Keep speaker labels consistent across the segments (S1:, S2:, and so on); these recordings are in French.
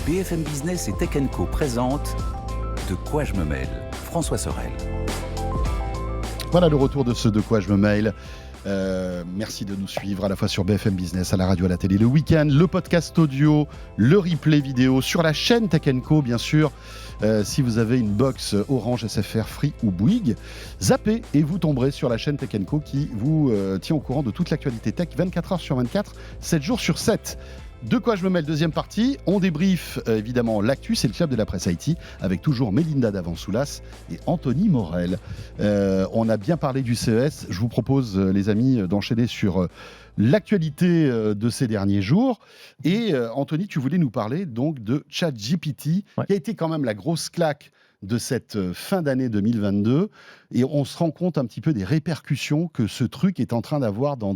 S1: BFM Business et Tech Co présente De quoi je me mêle, François Sorel.
S2: Voilà le retour de ce De quoi je me mêle. Merci de nous suivre à la fois sur BFM Business, à la radio, à la télé, le week-end, le podcast audio, le replay vidéo, sur la chaîne Tech Co, bien sûr. Si vous avez une box Orange, SFR, Free ou Bouygues, zappez et vous tomberez sur la chaîne Tech Co qui vous tient au courant de toute l'actualité tech 24 heures sur 24, 7 jours sur 7. De quoi je me mêle, deuxième partie. On débriefe évidemment l'actu, c'est le club de la presse IT, avec toujours Mélinda Davansoulas et Anthony Morel. On a bien parlé du CES. Je vous propose, les amis, d'enchaîner sur l'actualité de ces derniers jours. Et Anthony, tu voulais nous parler donc de ChatGPT, qui a été quand même la grosse claque de cette fin d'année 2022. Et on se rend compte un petit peu des répercussions que ce truc est en train d'avoir dans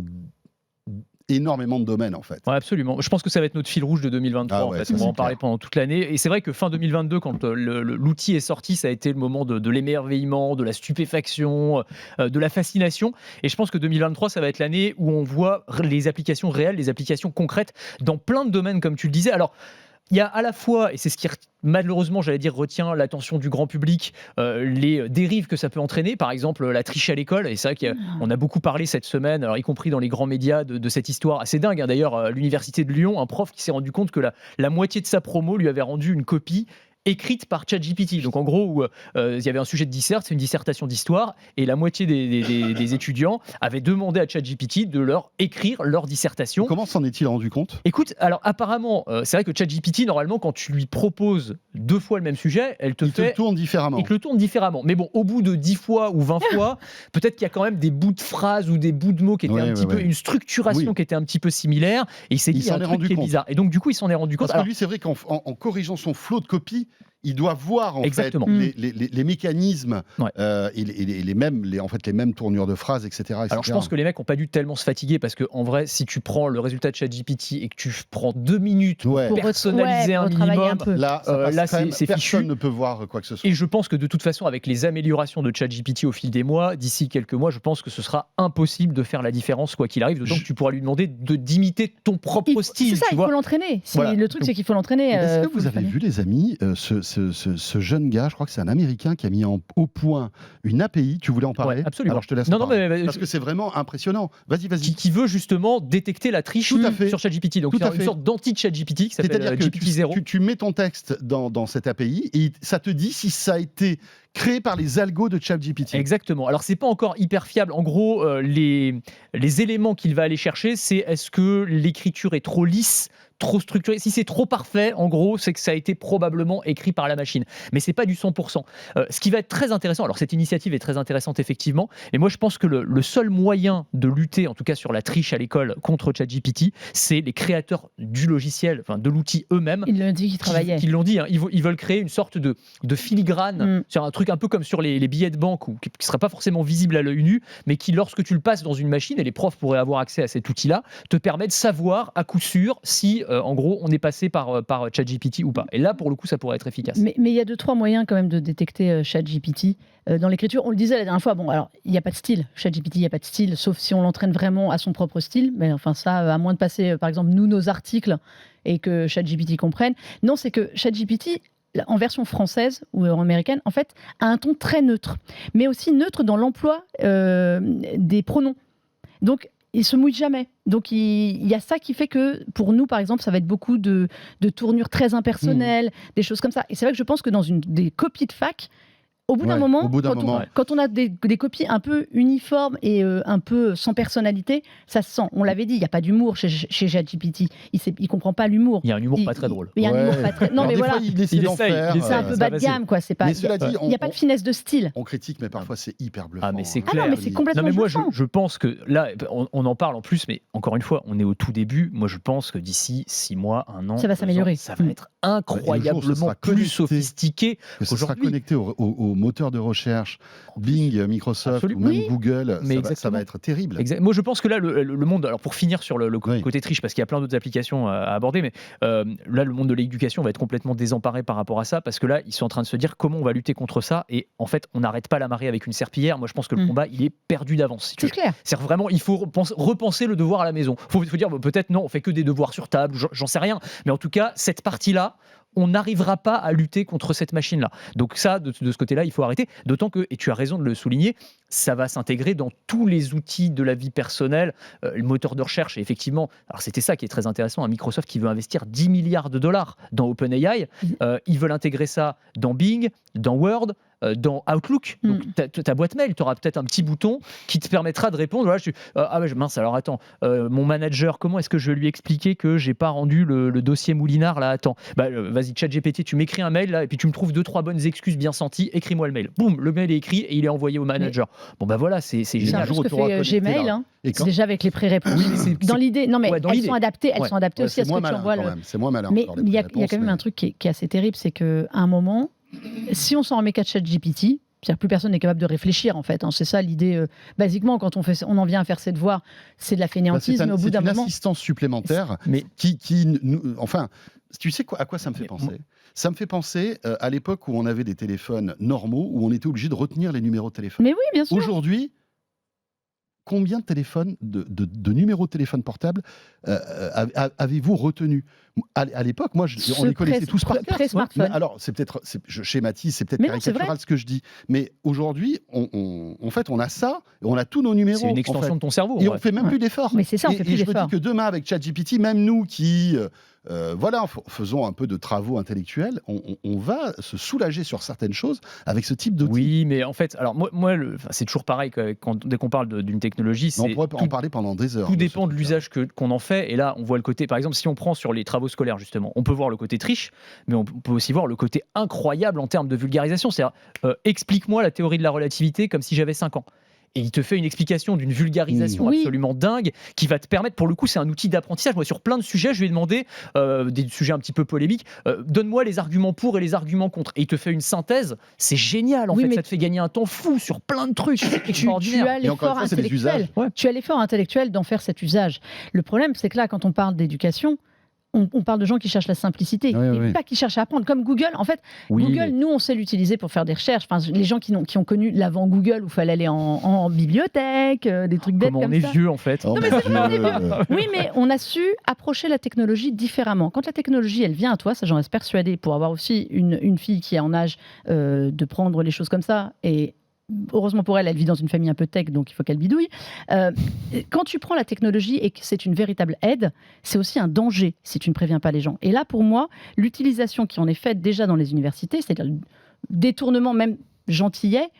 S2: énormément de domaines, en fait.
S3: Ouais, absolument. Je pense que ça va être notre fil rouge de 2023. En fait. On va en parler pendant toute l'année. Et c'est vrai que fin 2022, quand l'outil est sorti, ça a été le moment de l'émerveillement, de la stupéfaction, de la fascination. Et je pense que 2023, ça va être l'année où on voit les applications réelles, les applications concrètes dans plein de domaines, comme tu le disais. Alors, il y a à la fois, et c'est ce qui malheureusement, retient l'attention du grand public, les dérives que ça peut entraîner, par exemple la triche à l'école, et c'est vrai qu'on a beaucoup parlé cette semaine, alors, y compris dans les grands médias, de cette histoire assez dingue. D'ailleurs, à l'université de Lyon, un prof qui s'est rendu compte que la moitié de sa promo lui avait rendu une copie écrite par ChatGPT. Donc en gros, il y avait un sujet de dissert, c'est une dissertation d'histoire, et la moitié des étudiants avaient demandé à ChatGPT de leur écrire leur dissertation.
S2: Comment s'en est-il rendu compte ?
S3: Écoute, alors apparemment, c'est vrai que ChatGPT, normalement, quand tu lui proposes 2 fois le même sujet, il te le tourne différemment. Mais bon, au bout de 10 fois ou 20 fois, peut-être qu'il y a quand même des bouts de phrases ou des bouts de mots qui étaient un petit peu, une structuration qui était un petit peu similaire, et il s'est dit, il y a un truc qui est bizarre. Et donc du coup, il s'en est rendu compte.
S2: Parce que lui, c'est vrai qu'en corrigeant son flot de copies, il doit voir en fait les mécanismes et les mêmes tournures de phrases, etc.
S3: Alors je pense que les mecs n'ont pas dû tellement se fatiguer, parce que en vrai, si tu prends le résultat de ChatGPT et que tu prends 2 minutes pour personnaliser un minimum,
S2: là c'est fichu. Personne ne peut voir quoi que ce soit.
S3: Et je pense que de toute façon, avec les améliorations de ChatGPT au fil des mois, d'ici quelques mois, je pense que ce sera impossible de faire la différence quoi qu'il arrive. D'autant que tu pourras lui demander d'imiter ton propre style.
S4: C'est ça, il faut l'entraîner. Voilà. Le truc, c'est qu'il faut l'entraîner.
S2: Est-ce que vous avez vu, les amis, ce jeune gars, je crois que c'est un Américain qui a mis au point une API. Tu voulais en parler ?
S3: Ouais, absolument.
S2: Alors je te laisse parler. Parce que c'est vraiment impressionnant. Vas-y.
S3: Qui veut justement détecter la triche sur ChatGPT. Donc il y a une sorte d'anti-ChatGPT qui s'appelle GPT-0.
S2: Tu mets ton texte dans cette API et ça te dit si ça a été créé par les algos de ChatGPT.
S3: Exactement. Alors, c'est pas encore hyper fiable. En gros, les éléments qu'il va aller chercher, c'est est-ce que l'écriture est trop lisse, trop structurée. Si c'est trop parfait, en gros, c'est que ça a été probablement écrit par la machine. Mais c'est pas du 100%. Ce qui va être très intéressant, alors cette initiative est très intéressante effectivement, et moi je pense que le seul moyen de lutter, en tout cas sur la triche à l'école contre ChatGPT, c'est les créateurs du logiciel, enfin de l'outil eux-mêmes.
S4: Ils l'ont dit qu'ils travaillaient.
S3: Ils l'ont dit, hein, ils veulent créer une sorte de filigrane sur un truc un peu comme sur les billets de banque, qui ne sera pas forcément visible à l'œil nu, mais qui, lorsque tu le passes dans une machine, et les profs pourraient avoir accès à cet outil-là, te permet de savoir à coup sûr si en gros on est passé par ChatGPT ou pas. Et là pour le coup ça pourrait être efficace.
S4: Mais il y a 2-3 moyens quand même de détecter ChatGPT dans l'écriture. On le disait la dernière fois, bon alors il n'y a pas de style, ChatGPT il n'y a pas de style, sauf si on l'entraîne vraiment à son propre style, mais enfin ça, à moins de passer par exemple nos articles et que ChatGPT comprenne. Non, c'est que ChatGPT, en version française ou américaine, en fait, a un ton très neutre, mais aussi neutre dans l'emploi des pronoms. Donc il se mouille jamais. Donc il y a ça qui fait que pour nous, par exemple, ça va être beaucoup de tournures très impersonnelles, des choses comme ça. Et c'est vrai que je pense que dans des copies de fac, au bout d'un moment, quand on a des copies un peu uniformes et un peu sans personnalité, ça se sent. On l'avait dit, il n'y a pas d'humour chez ChatGPT. Il ne comprend pas l'humour.
S3: Il y a un humour pas très drôle.
S4: Il y a un humour pas très... Non, mais voilà.
S2: Il essaie.
S4: C'est un peu bas de gamme, quoi. C'est pas.
S2: Mais cela dit,
S4: il n'y a pas de finesse de style.
S2: On critique, mais parfois c'est hyper bluffant.
S3: Ah, mais c'est clair.
S4: Ah non, mais c'est complètement
S3: moi,
S4: bluffant.
S3: je pense que là, on en parle en plus, mais encore une fois, on est au tout début. Moi, je pense que d'ici 6 mois, 1 an,
S4: ça va s'améliorer.
S3: Ça va être incroyablement plus sophistiqué.
S2: Que ça sera connecté au moteur de recherche, Bing, Microsoft ou même Google, ça va être terrible.
S3: Moi, je pense que là, le monde, alors pour finir sur le côté triche, parce qu'il y a plein d'autres applications à aborder, mais là, le monde de l'éducation va être complètement désemparé par rapport à ça, parce que là, ils sont en train de se dire comment on va lutter contre ça, et en fait, on n'arrête pas la marée avec une serpillière. Moi, je pense que le combat, il est perdu d'avance.
S4: C'est clair.
S3: C'est vraiment, il faut repenser le devoir à la maison. Il faut dire, peut-être non, on fait que des devoirs sur table, j'en sais rien, mais en tout cas, cette partie-là, on n'arrivera pas à lutter contre cette machine-là. Donc ça, de ce côté-là, il faut arrêter. D'autant que, et tu as raison de le souligner, ça va s'intégrer dans tous les outils de la vie personnelle, le moteur de recherche. Et effectivement, alors c'était ça qui est très intéressant, Microsoft qui veut investir 10 milliards de dollars dans OpenAI. Ils veulent intégrer ça dans Bing, dans Word, dans Outlook. Donc ta boîte mail, tu auras peut-être un petit bouton qui te permettra de répondre. Voilà, mince, alors attends, mon manager, comment est-ce que je vais lui expliquer que j'ai pas rendu le dossier Moulinard là? Attends, vas-y, ChatGPT, tu m'écris un mail là, et puis tu me trouves 2-3 bonnes excuses bien senties, écris-moi le mail. Boum, le mail est écrit et il est envoyé au manager. Bon voilà, c'est génial.
S4: C'est un peu ce que fait Gmail, hein. C'est déjà avec les pré-réponses.
S3: Oui,
S4: dans l'idée, non mais elles sont adaptées aussi à ce que tu envoies.
S2: C'est moins malin.
S4: Mais il y a quand même un truc qui est assez terrible, c'est qu'à un moment, si on s'en remet qu'à ChatGPT, c'est-à-dire plus personne n'est capable de réfléchir en fait. C'est ça l'idée. Basiquement, quand on en vient à faire ses devoirs, c'est de la fainéantise. Mais au bout d'un moment,
S2: c'est une assistance supplémentaire. Enfin, tu sais à quoi ça me fait penser? Ça me fait penser à l'époque où on avait des téléphones normaux, où on était obligé de retenir les numéros de téléphone.
S4: Mais oui, bien sûr.
S2: Aujourd'hui, combien de téléphones, de numéros de téléphone portable avez-vous retenu? À l'époque, moi, on les connaissait tous par cœur. Alors, je schématise, c'est peut-être caricatural ce que je dis, mais aujourd'hui, en fait, on a ça, et on a tous nos numéros.
S3: C'est une extension de ton cerveau.
S2: Et on fait même plus d'efforts.
S4: Mais c'est ça, on fait plus d'efforts.
S2: Et je me dis que demain, avec ChatGPT, même nous qui faisons un peu de travaux intellectuels, on va se soulager sur certaines choses avec ce type d'outils.
S3: Oui, mais en fait, alors moi c'est toujours pareil dès qu'on parle d'une technologie.
S2: On pourrait en parler pendant des heures.
S3: Tout dépend de l'usage qu'on en fait. Et là, on voit le côté, par exemple, si on prend sur les travaux scolaires, justement, on peut voir le côté triche, mais on peut aussi voir le côté incroyable en termes de vulgarisation. C'est-à-dire, explique-moi la théorie de la relativité comme si j'avais 5 ans. Et il te fait une explication d'une vulgarisation absolument dingue qui va te permettre, pour le coup, c'est un outil d'apprentissage. Moi, sur plein de sujets, je lui ai demandé, des sujets un petit peu polémiques, donne-moi les arguments pour et les arguments contre. Et il te fait une synthèse, c'est génial, en fait, ça te fait gagner un temps fou sur plein de trucs. C'est extraordinaire.
S4: Tu as l'effort intellectuel d'en faire cet usage. Le problème, c'est que là, quand on parle d'éducation, on parle de gens qui cherchent la simplicité, pas qui cherchent à apprendre. Comme Google, en fait, nous, on sait l'utiliser pour faire des recherches. Enfin, les gens qui ont connu l'avant Google, où il fallait aller en bibliothèque, des trucs bêtes comme ça.
S3: On est vieux, en fait.
S4: Non, mais c'est vrai, on est vieux. Oui, mais on a su approcher la technologie différemment. Quand la technologie, elle vient à toi, ça j'en reste persuadée, pour avoir aussi une fille qui est en âge de prendre les choses comme ça, et heureusement pour elle, elle vit dans une famille un peu tech, donc il faut qu'elle bidouille. Quand tu prends la technologie et que c'est une véritable aide, c'est aussi un danger si tu ne préviens pas les gens. Et là, pour moi, l'utilisation qui en est faite déjà dans les universités, c'est-à-dire le détournement même gentillet,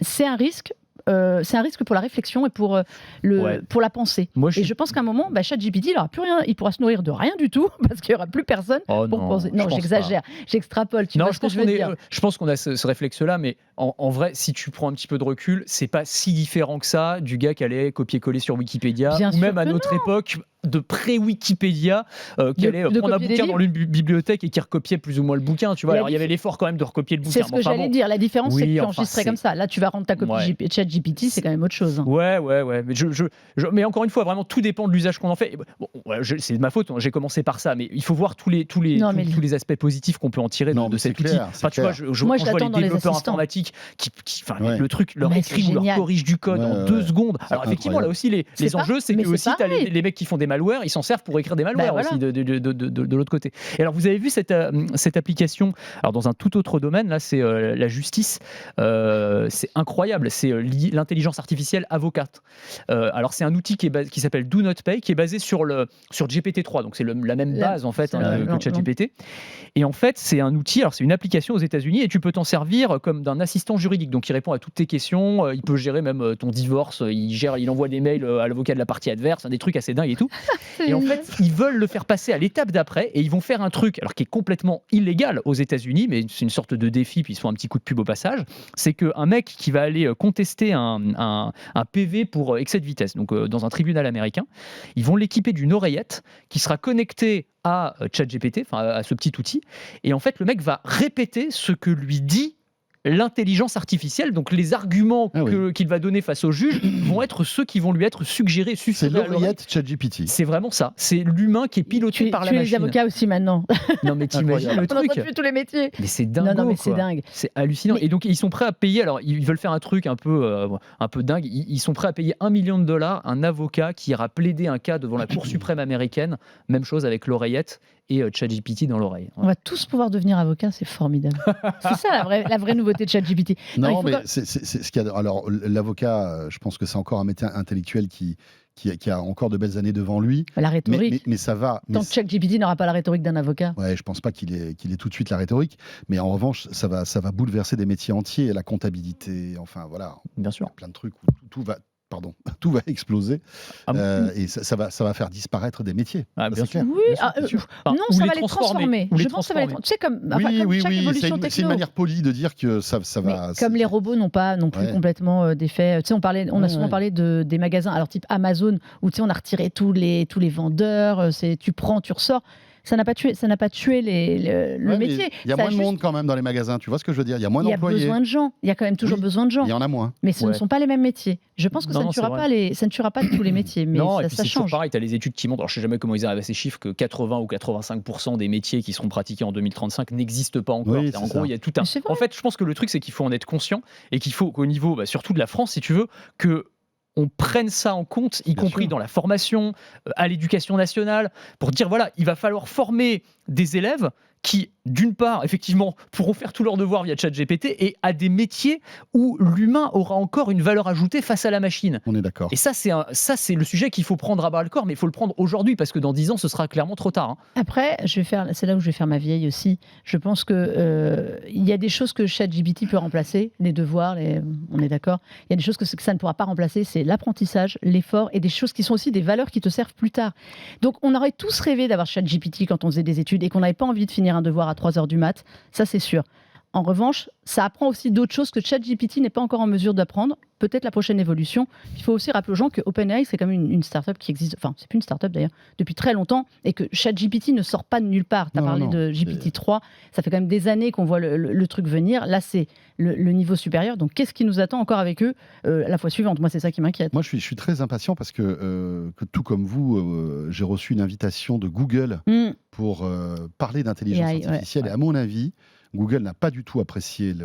S4: c'est un risque. C'est un risque pour la réflexion et pour la pensée. Et je pense qu'à un moment, ChatGPT, il n'aura plus rien, il pourra se nourrir de rien du tout parce qu'il n'y aura plus personne pour penser. Non, j'exagère, j'extrapole. Tu vois ce que je veux dire.
S3: Je pense qu'on a ce réflexe-là, mais en vrai, si tu prends un petit peu de recul, c'est pas si différent que ça du gars qui allait copier-coller sur Wikipédia, ou même à notre époque de pré-Wikipédia, qui allait prendre un bouquin dans une bibliothèque et qui recopiait plus ou moins le bouquin. Tu vois, alors il y avait l'effort quand même de recopier le bouquin.
S4: C'est ce que j'allais dire. La différence, c'est que tu enregistrais comme ça. Là, tu vas rendre ta copie ChatGPT, c'est quand même autre chose.
S3: Ouais. Mais, mais encore une fois, vraiment, tout dépend de l'usage qu'on en fait. Bon, c'est de ma faute, j'ai commencé par ça, mais il faut voir tous les aspects positifs qu'on peut en tirer de cet outil. Enfin, tu vois, je vois les développeurs informatiques qui le truc leur écrit ou leur corrige du code en 2 secondes. Alors effectivement, là aussi, les enjeux, c'est que aussi, tu as les mecs qui font des malwares, ils s'en servent pour écrire des malwares aussi de l'autre côté. Et alors, vous avez vu cette application, alors dans un tout autre domaine, là, c'est la justice. C'est incroyable, c'est l'intelligence artificielle avocate. Alors, c'est un outil qui s'appelle Do Not Pay, qui est basé sur GPT-3, donc c'est la même base en fait que ChatGPT. Et en fait, c'est un outil, alors c'est une application aux États-Unis et tu peux t'en servir comme d'un assistant juridique. Donc, il répond à toutes tes questions, il peut gérer même ton divorce, il envoie des mails à l'avocat de la partie adverse, des trucs assez dingues et tout. Et en fait, ils veulent le faire passer à l'étape d'après et ils vont faire un truc, alors qui est complètement illégal aux États-Unis, mais c'est une sorte de défi, puis ils se font un petit coup de pub au passage. C'est qu'un mec qui va aller contester un PV pour excès de vitesse, donc dans un tribunal américain, ils vont l'équiper d'une oreillette qui sera connectée à ChatGPT, enfin à ce petit outil, et en fait, le mec va répéter ce que lui dit l'intelligence artificielle, donc les arguments qu'il va donner face au juge vont être ceux qui vont lui être suggérés.
S2: C'est l'oreillette ChatGPT.
S3: C'est vraiment ça. C'est l'humain qui est piloté par la machine.
S4: Tu es les avocats aussi maintenant.
S3: Non mais t'imagines le truc.
S4: On entend tous les métiers.
S3: Mais c'est dingue.
S4: Non mais c'est dingue.
S3: C'est hallucinant. Et donc ils sont prêts à payer. Alors ils veulent faire un truc un peu dingue. Ils sont prêts à payer $1 million un avocat qui ira plaider un cas devant la Cour suprême américaine. Même chose avec l'oreillette. et ChatGPT dans l'oreille.
S4: On va tous pouvoir devenir avocats, c'est formidable. C'est ça la vraie nouveauté de ChatGPT.
S2: Non, mais c'est ce qu'il y a. Alors, l'avocat, je pense que c'est encore un métier intellectuel qui a encore de belles années devant lui.
S4: La rhétorique.
S2: Mais ça va.
S4: Tant que ChatGPT n'aura pas la rhétorique d'un avocat.
S2: Ouais, je pense pas qu'il ait tout de suite la rhétorique. Mais en revanche, ça va bouleverser des métiers entiers, la comptabilité, enfin voilà.
S3: Bien sûr.
S2: Plein de trucs où tout va exploser et ça va faire disparaître des métiers.
S3: Ah, bien sûr.
S4: Oui, non, ça va les transformer. Je pense que ça va les. Tu sais, comme chaque évolution techno.
S2: C'est une manière polie de dire que ça va.
S4: Comme les robots n'ont pas non plus complètement d'effet. Tu sais, on a souvent parlé des magasins, alors type Amazon, où tu sais, on a retiré tous les vendeurs. Tu prends, tu ressors. Ça n'a pas tué le métier.
S2: Il y a moins de monde quand même dans les magasins, tu vois ce que je veux dire ? Il y a moins d'employés.
S4: Il y a besoin de gens, il y a quand même toujours besoin de gens.
S2: Il y en a moins.
S4: Mais ce ne sont pas les mêmes métiers. Je pense que ça ne tuera pas tous les métiers, mais
S3: non,
S4: ça
S3: change.
S4: Toujours
S3: pareil, tu as les études qui montrent, alors je ne sais jamais comment ils arrivent à ces chiffres, que 80 ou 85% des métiers qui seront pratiqués en 2035 n'existent pas encore.
S2: Oui,
S3: en gros, il y a tout un... En fait, je pense que le truc, c'est qu'il faut en être conscient et qu'il faut qu'au niveau, surtout de la France, si tu veux, que on prenne ça en compte, y compris dans la formation, à l'éducation nationale, pour dire, voilà, il va falloir former des élèves qui, d'une part, effectivement, pourront faire tous leurs devoirs via ChatGPT et à des métiers où l'humain aura encore une valeur ajoutée face à la machine.
S2: On est d'accord.
S3: Et ça, c'est le sujet qu'il faut prendre à bras le corps, mais il faut le prendre aujourd'hui, parce que dans 10 ans, ce sera clairement trop tard.
S4: Après, c'est là où je vais faire ma vieille aussi. Je pense que il y a des choses que ChatGPT peut remplacer, les devoirs, on est d'accord. Il y a des choses que ça ne pourra pas remplacer, c'est l'apprentissage, l'effort, et des choses qui sont aussi des valeurs qui te servent plus tard. Donc, on aurait tous rêvé d'avoir ChatGPT quand on faisait des études et qu'on n'avait pas envie de finir un devoir à 3h du mat', ça c'est sûr. En revanche, ça apprend aussi d'autres choses que ChatGPT n'est pas encore en mesure d'apprendre. Peut-être la prochaine évolution. Il faut aussi rappeler aux gens que OpenAI, c'est quand même une start-up qui existe, enfin, c'est plus une start-up d'ailleurs, depuis très longtemps, et que ChatGPT ne sort pas de nulle part. Tu as parlé de GPT-3, ça fait quand même des années qu'on voit le truc venir. Là, c'est le niveau supérieur. Donc, qu'est-ce qui nous attend encore avec eux la fois suivante ? Moi, c'est ça qui m'inquiète.
S2: Moi, je suis très impatient parce que tout comme vous, j'ai reçu une invitation de Google pour parler d'intelligence artificielle. Et à mon avis, Google n'a pas du tout apprécié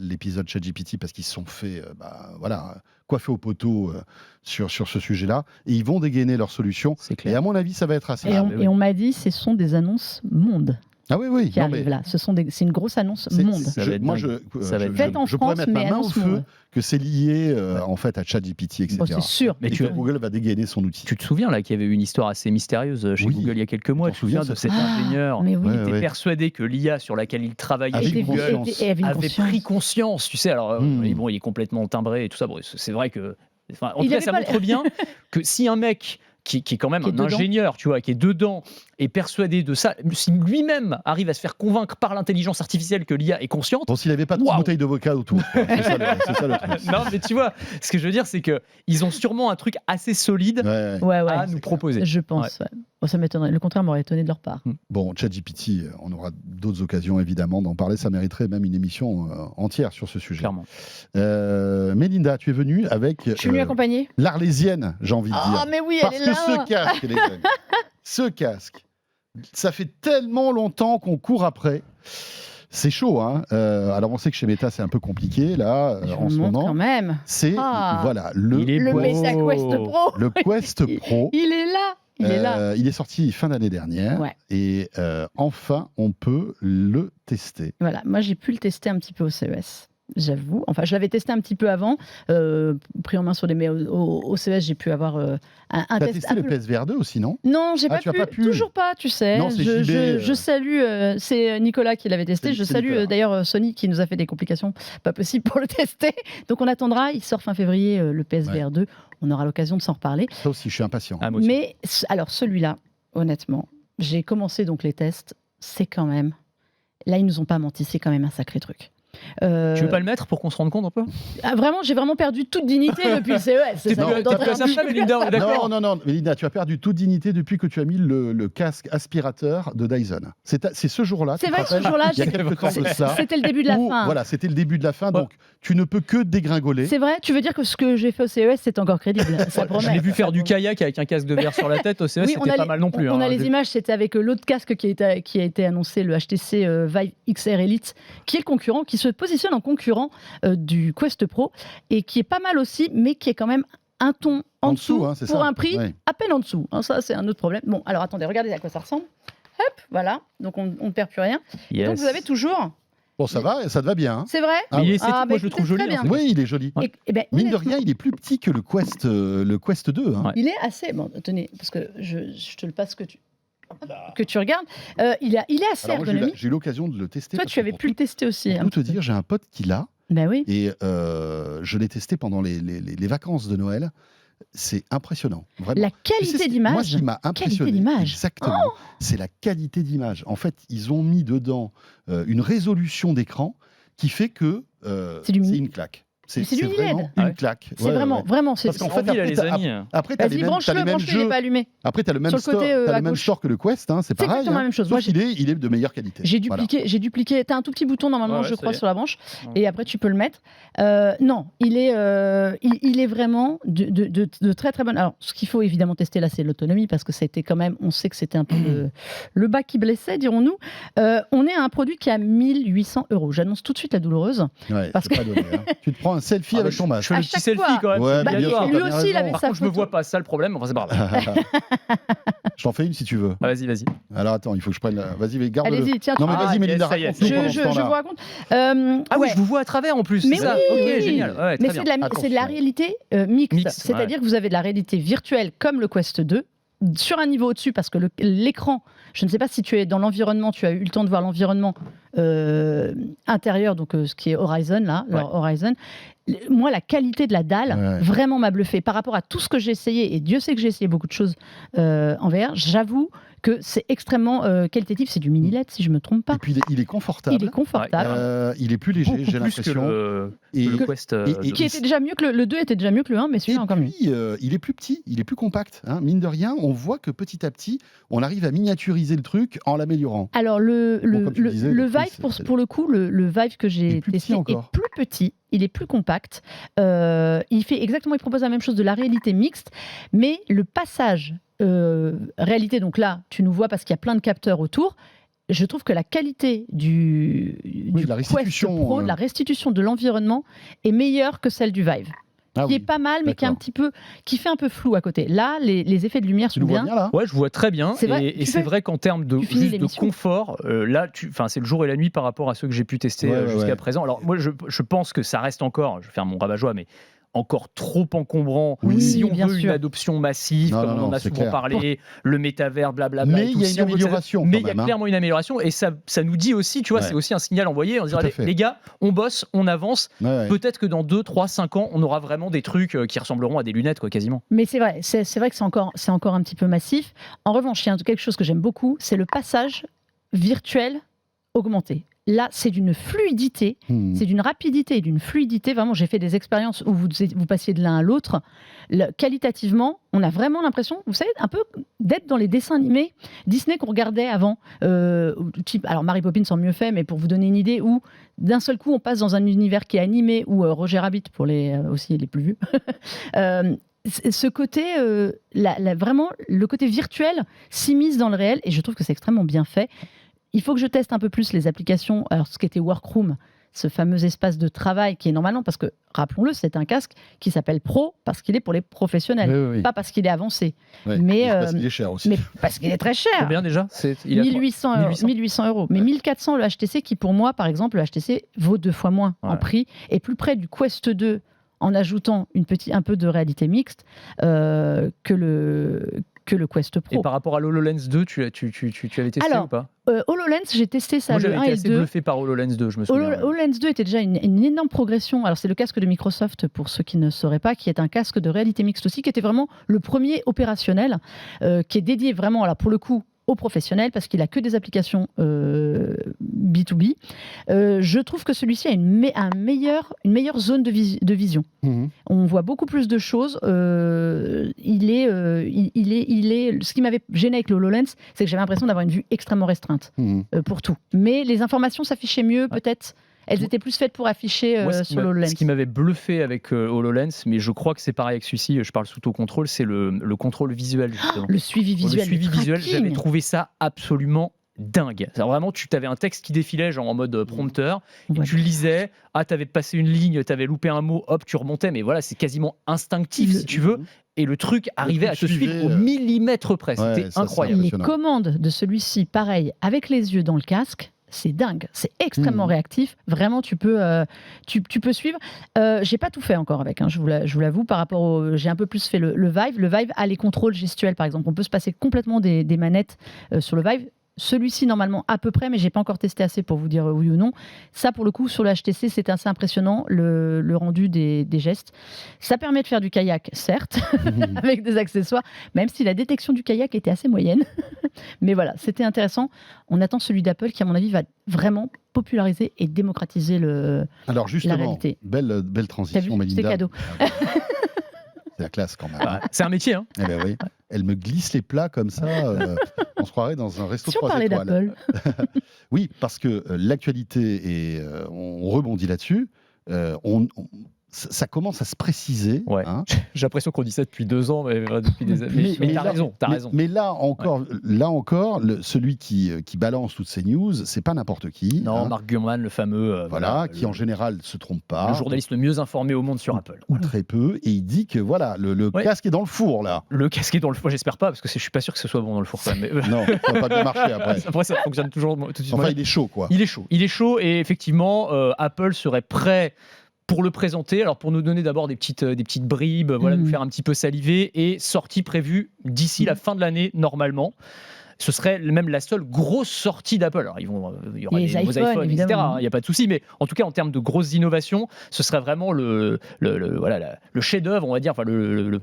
S2: l'épisode ChatGPT parce qu'ils se sont fait coiffer au poteau sur ce sujet-là. Et ils vont dégainer leur solution. Et à mon avis, ça va être assez
S4: Et on m'a dit, ce sont des annonces mondes.
S2: Ah oui,
S4: qui arrive là. C'est une grosse annonce monde.
S2: Je pourrais mettre ma main au feu que c'est lié en fait à ChatGPT, etc.
S4: C'est sûr.
S3: Mais
S2: Google va dégainer son outil.
S3: Tu te souviens là qu'il y avait eu une histoire assez mystérieuse chez Google il y a quelques mois. Tu te souviens de cet ingénieur qui était persuadé que l'IA sur laquelle il travaillait chez Google avait pris conscience. Tu sais, alors il est complètement timbré et tout ça. Bon, c'est vrai que, en tout cas, ça montre bien que si un mec qui est quand même un ingénieur, tu vois, qui est dedans, est persuadé de ça, si lui-même arrive à se faire convaincre par l'intelligence artificielle que l'IA est consciente...
S2: Bon, s'il n'avait pas de bouteille de vodka autour, c'est ça le truc.
S3: Non, mais tu vois, ce que je veux dire, c'est qu'ils ont sûrement un truc assez solide à nous proposer.
S4: Je pense, Bon, ça m'étonnerait. Le contraire m'aurait étonné de leur part.
S2: Bon, ChatGPT, on aura d'autres occasions, évidemment, d'en parler. Ça mériterait même une émission entière sur ce sujet.
S3: Clairement.
S2: Mélinda, tu es venue avec...
S4: Je suis venue accompagner.
S2: L'Arlésienne, j'ai envie de dire.
S4: Ah, mais oui, elle est là.
S2: Parce que ce casque, les amis, ce casque, ça fait tellement longtemps qu'on court après. C'est chaud, hein. Alors on sait que chez Meta c'est un peu compliqué là en ce moment.
S4: Quand même.
S2: C'est le
S4: Meta Quest Pro.
S2: Le Quest Pro.
S4: Il est là.
S2: Il est sorti fin d'année dernière et enfin on peut le tester.
S4: Voilà, moi j'ai pu le tester un petit peu au CES. J'avoue, enfin je l'avais testé un petit peu avant, pris en main sur mais au CES j'ai pu avoir un test.
S2: T'as testé le PSVR 2 aussi, non ?
S4: Non, j'ai pas pu, toujours pas, tu sais.
S2: Non,
S4: je salue, c'est Nicolas qui l'avait testé, je salue d'ailleurs Sony qui nous a fait des complications pas possibles pour le tester, donc on attendra, il sort fin février le PSVR 2, on aura l'occasion de s'en reparler.
S2: Ça aussi, je suis impatient.
S4: Mais alors celui-là, honnêtement, j'ai commencé donc les tests, c'est quand même, là ils nous ont pas menti, c'est quand même un sacré truc.
S3: Tu veux pas le mettre pour qu'on se rende compte un peu ?
S4: Vraiment, j'ai vraiment perdu toute dignité depuis le CES.
S2: Non, Mélinda, tu as perdu toute dignité depuis que tu as mis le casque aspirateur de Dyson. C'est ce jour-là.
S4: C'est vrai, ce jour-là,
S2: il y a quelques temps de ça.
S4: C'était le début de la fin.
S2: Voilà, c'était le début de la fin, donc tu ne peux que dégringoler.
S4: C'est vrai, tu veux dire que ce que j'ai fait au CES, c'est encore crédible. Ça promet.
S3: Je l'ai vu faire du kayak avec un casque de verre sur la tête au CES, c'était pas mal non plus.
S4: On a les images, c'était avec l'autre casque qui a été annoncé, le HTC Vive XR Elite, qui est le concurrent, qui se positionne en concurrent du Quest Pro et qui est pas mal aussi, mais qui est quand même un ton en dessous pour un prix à peine en dessous. Ça, c'est un autre problème. Bon, alors attendez, regardez à quoi ça ressemble. hop, voilà. Donc on ne perd plus rien.
S3: Yes.
S4: Donc vous avez toujours.
S2: Bon, ça va te va bien. Hein.
S4: C'est vrai.
S3: Mais il est esthétique, moi je le
S4: écoutez,
S3: trouve joli.
S4: très bien.
S2: Oui, il est joli.
S3: Ouais.
S4: Ben,
S2: Mine de
S4: honnêtement,
S2: rien, il est plus petit que le Quest 2. Hein.
S3: Ouais.
S4: il est assez. Bon, tenez, parce que je te le passe que tu regardes. Il est assez
S2: Alors moi,
S4: ergonomique.
S2: j'ai eu l'occasion de le tester.
S4: Toi,
S2: parce
S4: tu
S2: que
S4: avais
S2: pour
S4: pu le tester aussi.
S2: Pour
S4: un
S2: tout te
S4: petit peu.
S2: dire, j'ai un pote qui l'a
S4: Ben oui.
S2: et je l'ai testé pendant les vacances de Noël. C'est impressionnant, vraiment.
S4: La qualité
S2: Moi, ce
S4: d'image.
S2: qui m'a impressionné,
S4: d'image.
S2: exactement, c'est la qualité d'image. En fait, ils ont mis dedans une résolution d'écran qui fait que
S4: C'est du mini.
S2: une claque.
S4: Mais c'est du
S2: vraiment
S3: LED.
S2: une claque.
S4: C'est
S2: Ouais,
S4: vraiment,
S2: ouais.
S4: vraiment. C'est
S2: Parce qu'en fait,
S3: Envie, là, les amis.
S2: après, tu as
S4: Vas-y,
S2: les mêmes
S4: branche-le, il n'est
S2: jeux.
S4: pas allumé.
S2: Après, tu as le même
S4: Sur le
S2: store,
S4: côté,
S2: t'as
S4: à
S2: le même
S4: gauche.
S2: store que le Quest, hein, c'est
S4: C'est
S2: pareil.
S4: exactement la même chose.
S2: Sauf
S4: Moi,
S2: qu'il est de meilleure qualité.
S4: J'ai
S2: Voilà.
S4: dupliqué. T'as un tout petit bouton normalement,
S3: Ouais,
S4: je
S3: ça
S4: crois,
S3: y est.
S4: sur la branche,
S3: Ouais.
S4: et après tu peux le mettre. Non, il est vraiment de très très bonne. Alors, ce qu'il faut évidemment tester là, c'est l'autonomie parce que c'était quand même, on sait que c'était un peu le bas qui blessait, dirons-nous. On est à un produit qui a 1 800 €. J'annonce tout de suite la douloureuse.
S2: Ouais,
S4: Parce
S2: c'est pas donné, hein. Tu te prends un selfie
S3: Ah,
S2: avec
S3: bah,
S2: ton masque.
S3: Je fais
S4: À
S3: le petit
S4: chaque
S3: selfie
S4: fois.
S3: quand même.
S2: Ouais,
S3: c'est
S2: bah, bien
S3: obligatoire.
S2: sûr,
S4: Lui
S2: t'as bien
S4: aussi, il
S2: raison.
S4: avait
S3: Par
S4: sa
S3: contre, je me
S4: photo.
S3: vois pas, ça le problème. Enfin, c'est pas grave.
S2: Je t'en fais une si tu veux.
S3: Ah, vas-y.
S2: Alors attends, il faut que je prenne la... Vas-y, mais garde-le.
S4: Allez-y, tiens.
S2: Non mais
S3: Ah,
S2: vas-y,
S3: yes,
S2: Mélinda,
S3: ça y est,
S2: raconte-nous
S3: c'est
S2: pendant
S3: bon.
S2: ce
S4: Je
S2: temps-là.
S4: vous raconte.
S3: Ah oui,
S4: ouais.
S3: je vous vois à travers en plus.
S4: Mais
S3: c'est ça.
S4: oui.
S3: Ok, génial. Ouais,
S4: Mais
S3: très
S4: c'est
S3: bien.
S4: de la réalité mixte.
S3: Mixte,
S4: C'est-à-dire que vous avez de la réalité virtuelle comme le Quest 2, sur un niveau au-dessus, parce que l'écran, je ne sais pas si tu es dans l'environnement, tu as eu le temps de voir l'environnement intérieur, donc ce qui est Horizon, là, leur Horizon. Moi, la qualité de la dalle, vraiment m'a bluffé. Par rapport à tout ce que j'ai essayé, et Dieu sait que j'ai essayé beaucoup de choses en VR, j'avoue que c'est extrêmement qualitatif. C'est du mini LED, si je ne me trompe pas.
S2: Et puis il est confortable.
S4: Il est confortable.
S2: Il est plus léger,
S3: Beaucoup
S2: j'ai
S3: plus que
S2: l'impression.
S3: le Quest.
S4: Qui était déjà mieux que le 2 était déjà mieux que le 1, mais
S2: Et
S4: celui-là encore mieux.
S2: puis, il est plus petit, il est plus compact. Hein. Mine de rien, on voit que petit à petit, on arrive à miniaturiser le truc en l'améliorant.
S4: Alors,
S2: comme tu disais,
S4: le
S2: le prix,
S4: Vive,
S2: c'est-
S4: pour le coup, le Vive que
S2: Il
S4: j'ai
S2: est plus
S4: testé
S2: petit encore.
S4: est plus petit, il est plus compact. Il propose la même chose de la réalité mixte, mais le passage réalité, donc là, tu nous vois parce qu'il y a plein de capteurs autour. Je trouve que la qualité du
S2: la
S4: Quest
S2: restitution,
S4: Pro, la restitution de l'environnement est meilleure que celle du Vive.
S2: Ah
S4: qui
S2: oui.
S4: est pas mal, mais qui est un
S2: D'accord.
S4: petit peu, qui fait un peu flou à côté. Là, les effets de lumière
S2: Tu
S4: sont
S2: nous vois
S4: bien.
S2: bien là
S3: Ouais, je vois très bien.
S4: C'est vrai,
S3: Et
S4: tu
S3: c'est
S4: fais-
S3: vrai qu'en termes de,
S4: tu finis
S3: juste de
S4: l'émission.
S3: confort, là, c'est le jour et la nuit par rapport à ceux que j'ai pu tester
S2: Ouais,
S3: jusqu'à
S2: ouais.
S3: présent. Alors, moi, je pense que ça reste encore, je vais faire mon rabat-joie, mais encore trop encombrant
S2: Oui,
S3: si on
S4: bien
S3: veut une
S4: sûr.
S3: adoption massive,
S2: Non,
S3: comme
S2: non,
S3: on en
S2: non,
S3: a
S2: c'est
S3: souvent
S2: clair.
S3: parlé, le métavers, blablabla.
S2: Mais
S3: et
S2: il
S3: tout.
S2: y a
S3: Si
S2: une
S3: on veut que ça-
S2: amélioration
S3: Mais
S2: quand
S3: il y a
S2: même, hein.
S3: clairement une amélioration et ça nous dit aussi, tu vois,
S2: Ouais.
S3: c'est aussi un signal envoyé. On se
S2: Tout à
S3: dirait,
S2: fait.
S3: les gars, on bosse, on avance.
S2: Ouais.
S3: Peut-être que dans 2, 3, 5 ans, on aura vraiment des trucs qui ressembleront à des lunettes, quoi, quasiment.
S4: Mais c'est vrai que c'est encore un petit peu massif. En revanche, il y a quelque chose que j'aime beaucoup, c'est le passage virtuel augmenté. Là, c'est d'une fluidité, c'est d'une rapidité et d'une fluidité. Vraiment, j'ai fait des expériences où vous passiez de l'un à l'autre. Qualitativement, on a vraiment l'impression, vous savez, un peu d'être dans les dessins animés Disney qu'on regardait avant. Alors, Mary Poppins en mieux fait, mais pour vous donner une idée, où d'un seul coup, on passe dans un univers qui est animé, ou Roger Rabbit pour aussi les plus vus. Ce côté, vraiment, le côté virtuel s'immisce dans le réel, et je trouve que c'est extrêmement bien fait. Il faut que je teste un peu plus les applications. Alors, ce qui était Workroom, ce fameux espace de travail qui est normalement, parce que, rappelons-le, c'est un casque qui s'appelle Pro parce qu'il est pour les professionnels,
S2: Oui.
S4: pas parce qu'il est avancé.
S2: Ouais.
S4: Mais,
S2: Parce qu'il est cher aussi.
S4: Mais parce qu'il est très cher.
S3: Combien déjà? Il a
S4: 1800 €. 1800 €. Mais 1400 le HTC, qui pour moi, par exemple, le HTC vaut 2 fois moins en
S3: Ouais.
S4: prix, et plus près du Quest 2 en ajoutant un peu de réalité mixte que le Quest Pro.
S3: Et par rapport à l'HoloLens 2, tu avais testé
S4: Alors,
S3: ou pas?
S4: HoloLens, j'ai testé ça,
S3: Moi,
S4: le
S3: j'avais
S4: 1
S3: été
S4: et
S3: assez
S4: le 2.
S3: bluffé par HoloLens 2, je me souviens.
S4: HoloLens 2 était déjà une énorme progression. Alors, c'est le casque de Microsoft, pour ceux qui ne sauraient pas, qui est un casque de réalité mixte aussi, qui était vraiment le premier opérationnel, qui est dédié vraiment, alors pour le coup, aux professionnels, parce qu'il a que des applications B2B. Je trouve que celui-ci a une meilleure zone de vision. On voit beaucoup plus de choses. Ce qui m'avait gêné avec le HoloLens, c'est que j'avais l'impression d'avoir une vue extrêmement restreinte pour tout. Mais les informations s'affichaient mieux, peut-être. Elles étaient plus faites pour afficher
S3: Moi,
S4: sur l'HoloLens.
S3: ce qui m'avait bluffé avec HoloLens, mais je crois que c'est pareil avec celui-ci, je parle sous contrôle, c'est le contrôle visuel, justement.
S4: Le suivi visuel.
S3: Le suivi
S4: le
S3: visuel,
S4: tracking.
S3: j'avais trouvé ça absolument dingue. Alors vraiment, tu avais un texte qui défilait genre en mode prompteur, et
S4: Ouais.
S3: tu lisais, t'avais passé une ligne, t'avais loupé un mot, hop, tu remontais, mais voilà, c'est quasiment instinctif si tu veux. et le truc arrivait à te suivre au millimètre près. C'était incroyable.
S4: Les commandes de celui-ci, pareil, avec les yeux dans le casque, c'est dingue, c'est extrêmement réactif. Vraiment, tu peux suivre. J'ai pas tout fait encore avec, je vous l'avoue. Par rapport j'ai un peu plus fait le Vive. Le Vive a les contrôles gestuels, par exemple. On peut se passer complètement des manettes sur le Vive. Celui-ci, normalement, à peu près, mais j'ai pas encore testé assez pour vous dire oui ou non. Ça, pour le coup, sur le HTC, c'est assez impressionnant, le rendu des gestes. Ça permet de faire du kayak, certes, avec des accessoires, même si la détection du kayak était assez moyenne. Mais voilà, c'était intéressant. On attend celui d'Apple qui, à mon avis, va vraiment populariser et démocratiser
S2: Alors justement,
S4: la réalité.
S2: Belle transition, Mélinda.
S4: C'est cadeau.
S2: C'est la classe quand même.
S3: C'est un métier.
S2: Eh ben oui. Elle me glisse les plats comme ça. On se croirait dans un resto 3 étoiles.
S4: D'Apple.
S2: Oui, parce que l'actualité, et on rebondit là-dessus, ça commence à se préciser.
S3: Ouais.
S2: Hein.
S3: J'ai l'impression qu'on dit ça depuis 2 ans, mais depuis des années. Mais t'as raison.
S2: Mais là encore, celui qui balance toutes ces news, c'est pas n'importe qui.
S3: Non, Mark Gurman, le fameux.
S2: Qui en général se trompe pas.
S3: Le journaliste le mieux informé au monde sur Apple.
S2: Ou très peu. Et il dit que voilà, le casque est dans le four là.
S3: Le casque est dans le four, j'espère pas, parce que je suis pas sûr que ce soit bon dans le four quand même. Mais...
S2: Non, ça va pas bien marcher après.
S3: Après, ça fonctionne toujours tout de suite.
S2: Enfin, il est chaud quoi.
S3: Il est chaud et effectivement, Apple serait prêt pour le présenter, alors pour nous donner d'abord des petites bribes, nous faire un petit peu saliver, et sortie prévue d'ici la fin de l'année normalement. Ce serait même la seule grosse sortie d'Apple. Alors, il y aura des nouveaux iPhones, etc. Il n'y a pas de souci, mais en tout cas, en termes de grosses innovations, ce serait vraiment le chef-d'œuvre, on va dire, enfin le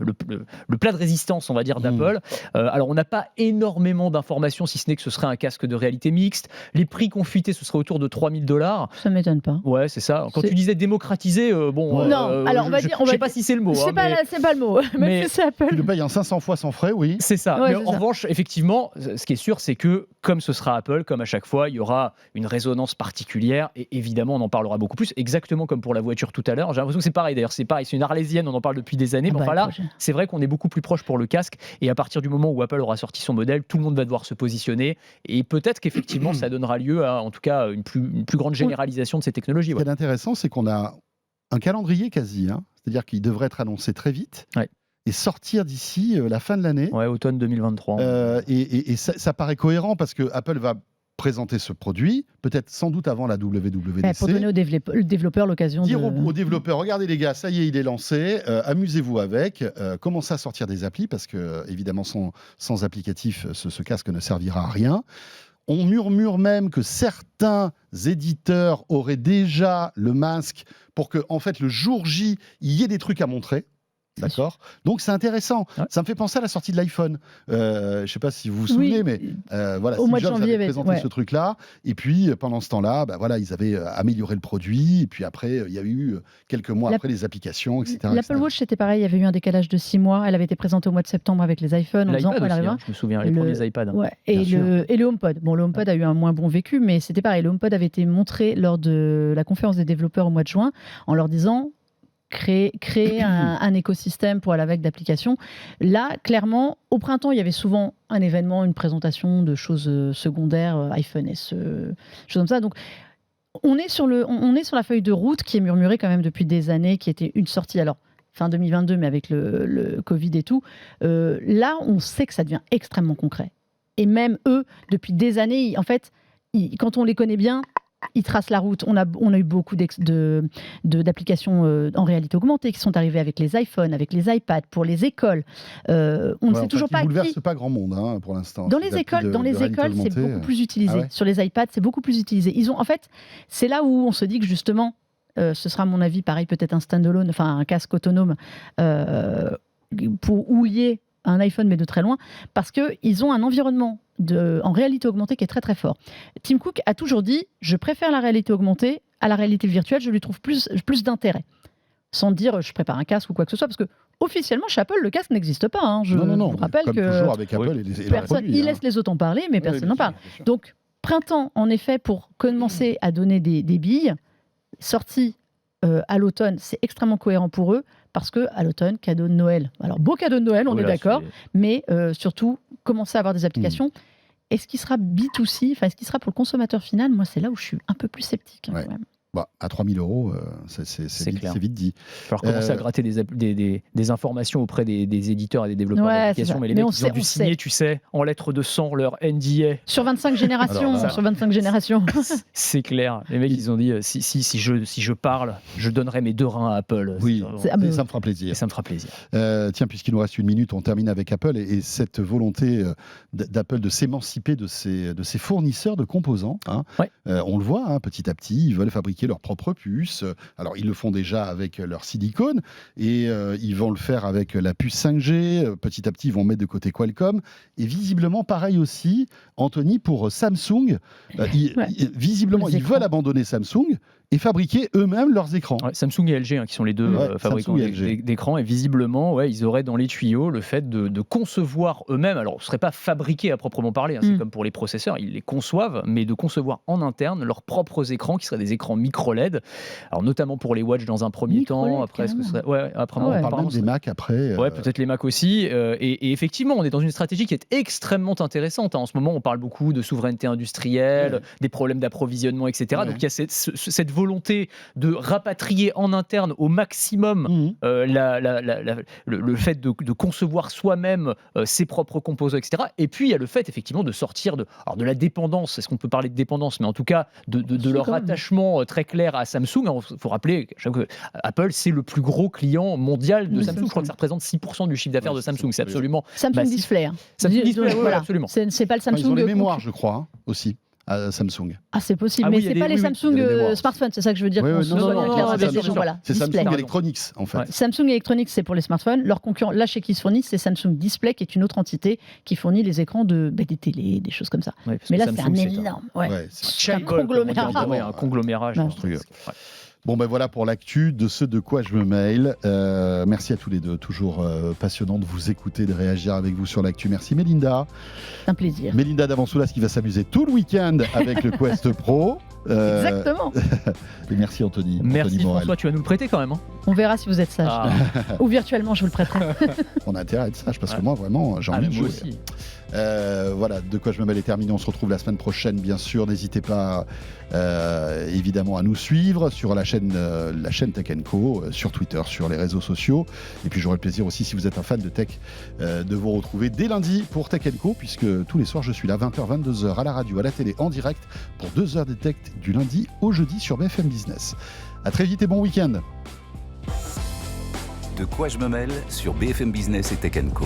S3: plat de résistance, on va dire, d'Apple. Alors, on n'a pas énormément d'informations, si ce n'est que ce serait un casque de réalité mixte. Les prix confités, ce serait autour de $3000.
S4: Ça m'étonne pas.
S3: Ouais, c'est ça. Quand tu disais démocratiser,
S4: non, alors on va dire,
S3: je sais pas si c'est le mot.
S4: C'est pas le mot. Mais c'est Apple.
S2: Tu le payes en 500 fois sans frais, oui.
S3: C'est ça.
S4: Ouais,
S3: mais en revanche, effectivement, ce qui est sûr, c'est que comme ce sera Apple, comme à chaque fois, il y aura une résonance particulière et évidemment, on en parlera beaucoup plus, exactement comme pour la voiture tout à l'heure. J'ai l'impression que c'est pareil. D'ailleurs, c'est pareil, c'est une arlésienne, on en parle depuis des années. Mais enfin là, c'est vrai qu'on est beaucoup plus proche pour le casque et à partir du moment où Apple aura sorti son modèle, tout le monde va devoir se positionner et peut-être qu'effectivement, ça donnera lieu à, en tout cas, une plus grande généralisation de ces technologies.
S2: Ce qui est intéressant, c'est qu'on a un calendrier quasi, c'est-à-dire qu'il devrait être annoncé très vite.
S3: Ouais.
S2: Et sortir d'ici la fin de l'année.
S3: Ouais, automne 2023.
S2: Et ça paraît cohérent parce que Apple va présenter ce produit, peut-être sans doute avant la WWDC.
S4: Pour donner aux développeurs l'occasion
S2: de... Dire aux développeurs, regardez les gars, ça y est, il est lancé, amusez-vous avec, commencez à sortir des applis parce que, évidemment, sans applicatif, ce casque ne servira à rien. On murmure même que certains éditeurs auraient déjà le masque pour que, en fait, le jour J, il y ait des trucs à montrer. D'accord. Donc c'est intéressant. Ouais. Ça me fait penser à la sortie de l'iPhone. Je ne sais pas si vous vous souvenez, mais voilà,
S4: au mois
S2: de
S4: janvier,
S2: avait présenté ce truc-là. Et puis pendant ce temps-là, ils avaient amélioré le produit. Et puis après, il y a eu quelques mois après les applications, etc.
S4: L'Apple Watch, c'était pareil. Il y avait eu un décalage de 6 mois. Elle avait été présentée au mois de septembre avec les iPhones.
S3: L'iPad aussi, je me souviens, les premiers iPads.
S4: Ouais. Et le HomePod. Bon, le HomePod a eu un moins bon vécu, mais c'était pareil. Le HomePod avait été montré lors de la conférence des développeurs au mois de juin en leur disant créer un écosystème pour aller avec d'applications. Là, clairement, au printemps, il y avait souvent un événement, une présentation de choses secondaires, iPhone SE, choses comme ça. Donc, on est sur la feuille de route qui est murmurée quand même depuis des années, qui était une sortie, alors fin 2022, mais avec le Covid et tout. Là, on sait que ça devient extrêmement concret. Et même eux, depuis des années, en fait, quand on les connaît bien, ils tracent la route. On a eu beaucoup d'applications en réalité augmentée qui sont arrivées avec les iPhones, avec les iPads, pour les écoles. On ne sait toujours pas qui.
S2: Ils ne bouleversent pas grand monde pour l'instant.
S4: Dans les écoles, c'est beaucoup plus utilisé. Ah ouais. Sur les iPads, c'est beaucoup plus utilisé. En fait, c'est là où on se dit que justement, ce sera à mon avis, pareil, peut-être un standalone, enfin un casque autonome, où il y ait un iPhone, mais de très loin, parce qu'ils ont un environnement en réalité augmentée qui est très très fort. Tim Cook a toujours dit, je préfère la réalité augmentée à la réalité virtuelle, je lui trouve plus d'intérêt. Sans dire, je prépare un casque ou quoi que ce soit, parce que officiellement, chez Apple, le casque n'existe pas. Je vous rappelle
S2: comme
S4: que
S2: toujours avec Apple et
S4: personne, il laisse les autres en parler, mais personne n'en parle. Donc, printemps, en effet, pour commencer à donner des billes, sortie à l'automne, c'est extrêmement cohérent pour eux, parce qu'à l'automne, cadeau de Noël. Alors, beau cadeau de Noël, on est d'accord, mais surtout, commencer à avoir des applications. Est-ce qu'il sera B2C, est-ce qu'il sera pour le consommateur final ? Moi, c'est là où je suis un peu plus sceptique.
S2: Ouais.
S4: Quand même.
S2: À 3 000 €, c'est vite dit.
S3: Il va falloir commencer à gratter des informations auprès des éditeurs et des développeurs d'applications, mais les mecs, ils ont dû signer, tu sais, en lettres de sang, leur NDA.
S4: Sur 25 générations.
S3: C'est clair. Les mecs, ils ont dit, si je parle, je donnerai mes 2 reins à Apple.
S2: Oui, ça me fera plaisir.
S3: Et ça me fera plaisir.
S2: Tiens, puisqu'il nous reste 1 minute, on termine avec Apple et cette volonté d'Apple de s'émanciper de ses fournisseurs de composants. On le voit, petit à petit, ils veulent fabriquer leurs propres puces. Alors, ils le font déjà avec leur silicone et ils vont le faire avec la puce 5G. Petit à petit, ils vont mettre de côté Qualcomm. Et visiblement, pareil aussi, Anthony, pour Samsung, visiblement, ils veulent abandonner Samsung et fabriquer eux-mêmes leurs écrans.
S3: Samsung et LG, qui sont les deux fabricants d'écrans, et visiblement, ils auraient dans les tuyaux le fait de concevoir eux-mêmes. Alors, ce ne serait pas fabriqué à proprement parler, c'est comme pour les processeurs, ils les conçoivent, mais de concevoir en interne leurs propres écrans, qui seraient des écrans micro-LED. Alors, notamment pour les watch dans un premier temps. Après,
S2: on parle même des Mac après.
S3: Peut-être les Mac aussi. Et effectivement, on est dans une stratégie qui est extrêmement intéressante. En ce moment, on parle beaucoup de souveraineté industrielle, des problèmes d'approvisionnement, etc. Donc, il y a cette volonté de rapatrier en interne au maximum le fait de concevoir soi-même ses propres composants, etc. Et puis, il y a le fait, effectivement, de sortir de la dépendance. Est-ce qu'on peut parler de dépendance? Mais en tout cas, de leur attachement très clair à Samsung. Il faut rappeler que Apple, c'est le plus gros client mondial de Samsung. Je crois que ça représente 6% du chiffre d'affaires de Samsung. C'est absolument
S4: Samsung Display.
S3: Samsung Display, absolument.
S4: C'est pas le Samsung.
S2: Ils ont les mémoires, je crois, aussi. À Samsung.
S4: C'est possible, mais c'est pas les Samsung smartphones, c'est ça que je veux dire.
S2: Non, c'est Samsung Electronics en fait.
S4: Samsung Electronics, c'est pour les smartphones. Leur concurrent, là chez qui ils se fournissent, c'est Samsung Display, qui est une autre entité qui fournit les écrans des télés, des choses comme ça. Mais là, c'est un énorme.
S3: C'est un conglomérat. Un conglomérat.
S2: Bon, voilà pour l'actu de ce De quoi je me mail. Merci à tous les deux. Toujours passionnant de vous écouter, de réagir avec vous sur l'actu. Merci Mélinda.
S4: C'est un plaisir.
S2: Mélinda Davansoulas qui va s'amuser tout le week-end avec le Quest Pro.
S4: Exactement.
S2: Et merci Anthony.
S3: Merci François, tu vas nous le prêter quand même.
S4: On verra si vous êtes sage. Ou virtuellement, je vous le prêterai.
S2: On a intérêt à être sage parce que moi, vraiment, j'ai envie de jouer.
S3: Aussi.
S2: Voilà, De quoi je me mêle est terminé. On se retrouve la semaine prochaine, bien sûr. N'hésitez pas, évidemment, à nous suivre sur la chaîne Tech & Co, sur Twitter, sur les réseaux sociaux. Et puis, j'aurai le plaisir aussi, si vous êtes un fan de tech, de vous retrouver dès lundi pour Tech & Co, puisque tous les soirs, je suis là 20h, 22h à la radio, à la télé, en direct, pour 2 heures de tech du lundi au jeudi sur BFM Business. À très vite et bon week-end.
S1: De quoi je me mêle sur BFM Business et Tech & Co.